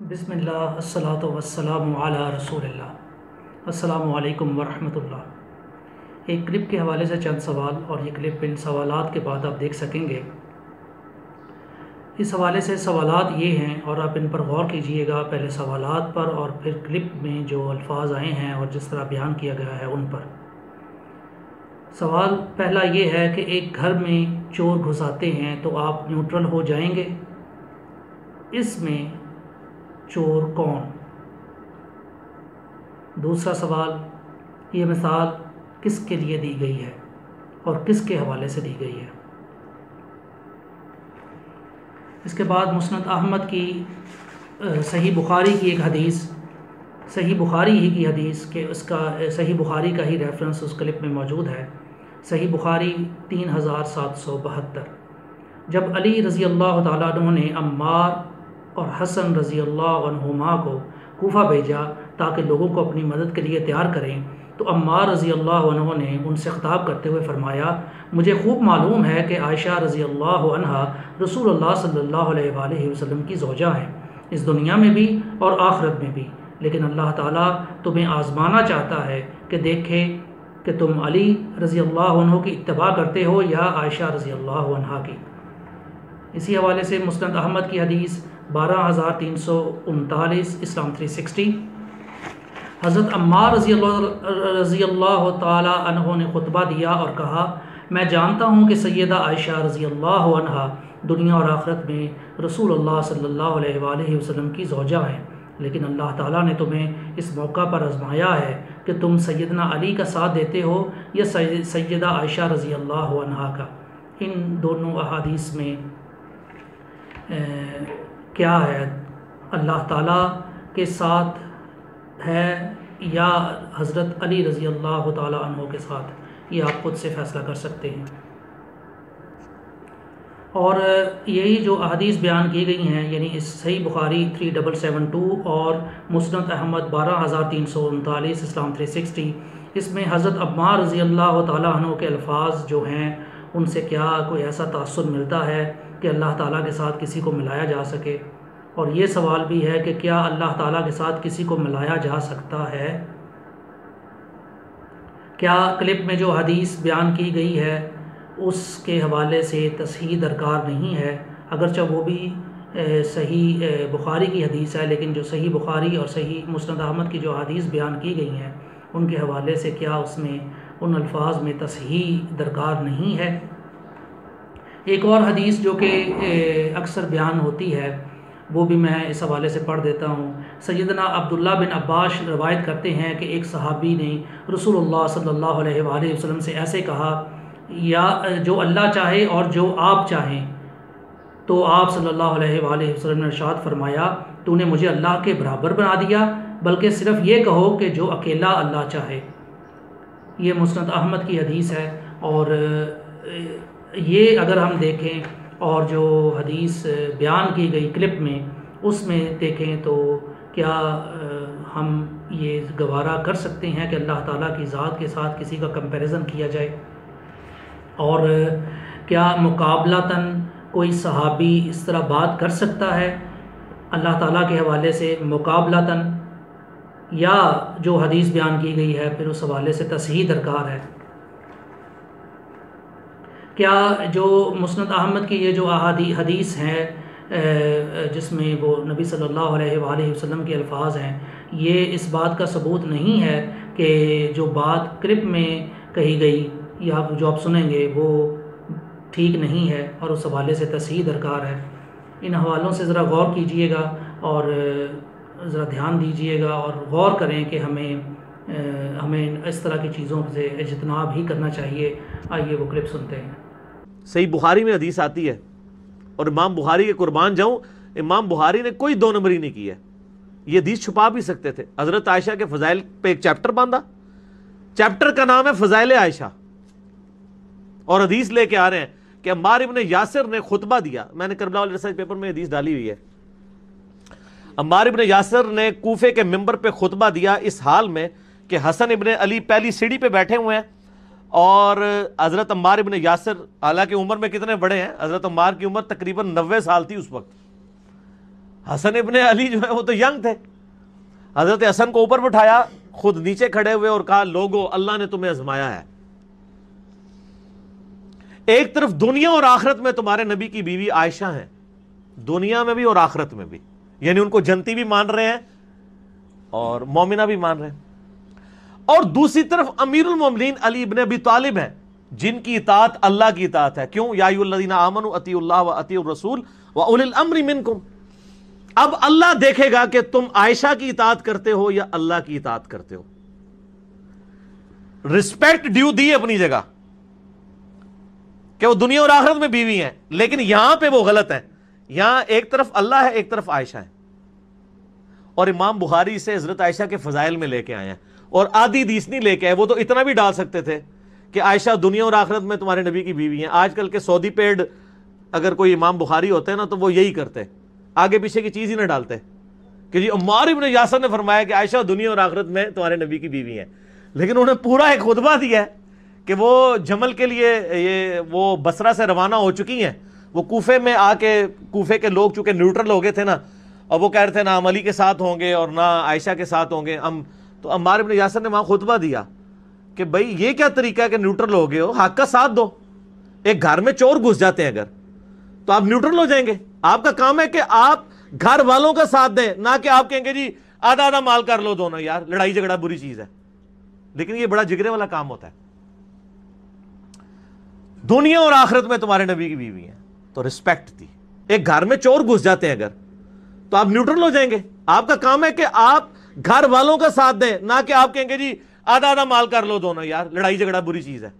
بسم اللہ الصلاۃ والسلام علی رسول اللہ۔ السلام علیکم ورحمۃ اللہ۔ ایک کلپ کے حوالے سے چند سوال، اور یہ کلپ ان سوالات کے بعد آپ دیکھ سکیں گے۔ اس حوالے سے سوالات یہ ہیں، اور آپ ان پر غور کیجئے گا، پہلے سوالات پر اور پھر کلپ میں جو الفاظ آئے ہیں اور جس طرح بیان کیا گیا ہے ان پر۔ سوال پہلا یہ ہے کہ ایک گھر میں چور گھس آتے ہیں تو آپ نیوٹرل ہو جائیں گے؟ اس میں چور کون؟ دوسرا سوال، یہ مثال کس کے لیے دی گئی ہے اور کس کے حوالے سے دی گئی ہے؟ اس کے بعد مسند احمد کی صحیح بخاری کی ایک حدیث، صحیح بخاری ہی کی حدیث کہ اس کا صحیح بخاری کا ہی ریفرنس اس کلپ میں موجود ہے۔ صحیح بخاری 3772۔ جب علی رضی اللہ تعالیٰ عنہ نے عمار اور حسن رضی اللہ عنہما کو کوفہ بھیجا تاکہ لوگوں کو اپنی مدد کے لیے تیار کریں، تو عمار رضی اللہ عنہ نے ان سے خطاب کرتے ہوئے فرمایا، مجھے خوب معلوم ہے کہ عائشہ رضی اللہ عنہا رسول اللہ صلی اللہ علیہ وآلہ وسلم کی زوجہ ہیں، اس دنیا میں بھی اور آخرت میں بھی، لیکن اللہ تعالیٰ تمہیں آزمانا چاہتا ہے کہ دیکھے کہ تم علی رضی اللہ عنہ کی اتباع کرتے ہو یا عائشہ رضی اللہ عنہا کی۔ اسی حوالے سے مسند احمد کی حدیث 12339، اسلام 360۔ حضرت عمار رضی اللہ تعالی عنہ نے خطبہ دیا اور کہا، میں جانتا ہوں کہ سیدہ عائشہ رضی اللہ عنہا دنیا اور آخرت میں رسول اللہ صلی اللہ علیہ وآلہ وسلم کی زوجہ ہیں، لیکن اللہ تعالیٰ نے تمہیں اس موقع پر آزمایا ہے کہ تم سیدنا علی کا ساتھ دیتے ہو یا سیدہ عائشہ رضی اللہ عنہا کا۔ ان دونوں احادیث میں کیا ہے؟ اللہ تعالیٰ کے ساتھ ہے یا حضرت علی رضی اللہ تعالیٰ عنہ کے ساتھ؟ یہ آپ خود سے فیصلہ کر سکتے ہیں۔ اور یہی جو احادیث بیان کی گئی ہیں، یعنی اس صحیح بخاری 3772 اور مسند احمد 12339، اسلام 360، اس میں حضرت عمار رضی اللہ تعالیٰ عنہ کے الفاظ جو ہیں ان سے کیا کوئی ایسا تاثر ملتا ہے کہ اللہ تعالیٰ کے ساتھ کسی کو ملایا جا سکے؟ اور یہ سوال بھی ہے کہ کیا اللہ تعالیٰ کے ساتھ کسی کو ملایا جا سکتا ہے؟ کیا کلپ میں جو حدیث بیان کی گئی ہے اس کے حوالے سے تصحیح درکار نہیں ہے؟ اگرچہ وہ بھی صحیح بخاری کی حدیث ہے، لیکن جو صحیح بخاری اور صحیح مسند احمد کی جو حدیث بیان کی گئی ہیں ان کے حوالے سے کیا اس میں ان الفاظ میں تصحیح درکار نہیں ہے؟ ایک اور حدیث جو کہ اکثر بیان ہوتی ہے وہ بھی میں اس حوالے سے پڑھ دیتا ہوں۔ سیدنا عبداللہ بن عباس روایت کرتے ہیں کہ ایک صحابی نے رسول اللہ صلی اللہ علیہ وآلہ وسلم سے ایسے کہا، یا جو اللہ چاہے اور جو آپ چاہیں، تو آپ صلی اللہ علیہ وآلہ وسلم نے ارشاد فرمایا، تو نے مجھے اللہ کے برابر بنا دیا، بلکہ صرف یہ کہو کہ جو اکیلا اللہ چاہے۔ یہ مسند احمد کی حدیث ہے، اور یہ اگر ہم دیکھیں اور جو حدیث بیان کی گئی کلپ میں اس میں دیکھیں تو کیا ہم یہ گوارا کر سکتے ہیں کہ اللہ تعالیٰ کی ذات کے ساتھ کسی کا کمپیریزن کیا جائے؟ اور کیا مقابلتاً کوئی صحابی اس طرح بات کر سکتا ہے اللہ تعالیٰ کے حوالے سے مقابلتاً، یا جو حدیث بیان کی گئی ہے پھر اس حوالے سے تصحیح درکار ہے؟ کیا جو مسند احمد کی یہ جو حدیث ہیں جس میں وہ نبی صلی اللہ علیہ وآلہ وسلم کے الفاظ ہیں، یہ اس بات کا ثبوت نہیں ہے کہ جو بات کلپ میں کہی گئی یا جو آپ سنیں گے وہ ٹھیک نہیں ہے، اور اس حوالے سے تصحیح درکار ہے؟ ان حوالوں سے ذرا غور کیجئے گا اور ذرا دھیان دیجئے گا اور غور کریں کہ ہمیں اس طرح کی چیزوں سے اجتناب ہی کرنا چاہیے۔ آئیے وہ کلپ سنتے ہیں۔ صحیح بخاری میں حدیث آتی ہے، اور امام بخاری کے قربان جاؤں، امام بخاری نے کوئی دو نمبری نہیں کی ہے۔ یہ حدیث چھپا بھی سکتے تھے۔ حضرت عائشہ کے فضائل پہ ایک چیپٹر باندھا، چیپٹر کا نام ہے فضائل عائشہ، اور حدیث لے کے آ رہے ہیں کہ عمار ابن یاسر نے خطبہ دیا۔ میں نے کربلا والے ریسرچ پیپر میں حدیث ڈالی ہوئی ہے۔ عمار ابن یاسر نے کوفے کے ممبر پہ خطبہ دیا اس حال میں کہ حسن ابن علی پہلی سیڑھی پہ بیٹھے ہوئے ہیں، اور حضرت عمار ابن یاسر حالانکہ عمر میں کتنے بڑے ہیں، حضرت عمار کی عمر تقریباً 90 سال تھی اس وقت، حسن ابن علی جو ہے وہ تو ینگ تھے، حضرت حسن کو اوپر بٹھایا، خود نیچے کھڑے ہوئے اور کہا لوگو اللہ نے تمہیں آزمایا ہے، ایک طرف دنیا اور آخرت میں تمہارے نبی کی بیوی عائشہ ہیں، دنیا میں بھی اور آخرت میں بھی، یعنی ان کو جنتی بھی مان رہے ہیں اور مومنہ بھی مان رہے ہیں، اور دوسری طرف امیر المومنین علی ابن ابی طالب ہیں جن کی اطاعت اللہ کی اطاعت ہے، کیوں؟ یا ایھا الذین آمنوا اطیعوا اللہ واطیعوا الرسول واولی الامر منکم۔ اب اللہ دیکھے گا کہ تم عائشہ کی اطاعت کرتے ہو یا اللہ کی اطاعت کرتے ہو۔ رسپیکٹ ڈیو دی اپنی جگہ کہ وہ دنیا اور آخرت میں بیوی ہیں، لیکن یہاں پہ وہ غلط ہیں، یہاں ایک طرف اللہ ہے ایک طرف عائشہ ہے، اور امام بخاری سے حضرت عائشہ کے فضائل میں لے کے آئے ہیں، اور آدھی حدیث نہیں لے کے آئے، وہ تو اتنا بھی ڈال سکتے تھے کہ عائشہ دنیا اور آخرت میں تمہارے نبی کی بیوی ہیں۔ آج کل کے سعودی پیڈ اگر کوئی امام بخاری ہوتے ہیں نا تو وہ یہی کرتے، آگے پیچھے کی چیز ہی نہ ڈالتے کہ جی عمار ابن یاسر نے فرمایا کہ عائشہ دنیا اور آخرت میں تمہارے نبی کی بیوی ہیں، لیکن انہوں نے پورا ایک خطبہ دیا ہے کہ وہ جمل کے لیے وہ بصرہ سے روانہ ہو چکی ہیں، وہ کوفے میں آ کے، کوفے کے لوگ چونکہ نیوٹرل ہو گئے تھے نا، اور وہ کہہ رہے تھے نہ ہم علی کے ساتھ ہوں گے اور نہ عائشہ کے ساتھ ہوں گے، تو عمار ابن یاسر نے وہاں خطبہ دیا کہ بھائی یہ کیا طریقہ ہے کہ نیوٹرل ہو گئے ہو، حق کا ساتھ دو، ایک گھر میں چور گھس جاتے ہیں اگر تو آپ نیوٹرل ہو جائیں گے، آپ کا کام ہے کہ آپ گھر والوں کا ساتھ دیں، نہ کہ آپ کہیں گے جی آدھا آدھا مال کر لو دونوں، یار لڑائی جھگڑا بری چیز ہے، لیکن یہ بڑا جگرے والا کام ہوتا ہے۔ دنیا اور آخرت میں تمہارے نبی کی بیوی ہیں تو رسپیکٹ دی، ایک گھر میں چور گھس جاتے ہیں اگر تو آپ نیوٹرل ہو جائیں گے، آپ کا کام ہے کہ آپ گھر والوں کا ساتھ دیں، نہ کہ آپ کہیں گے جی آدھا آدھا مال کر لو دونوں، یار لڑائی جھگڑا بری چیز ہے۔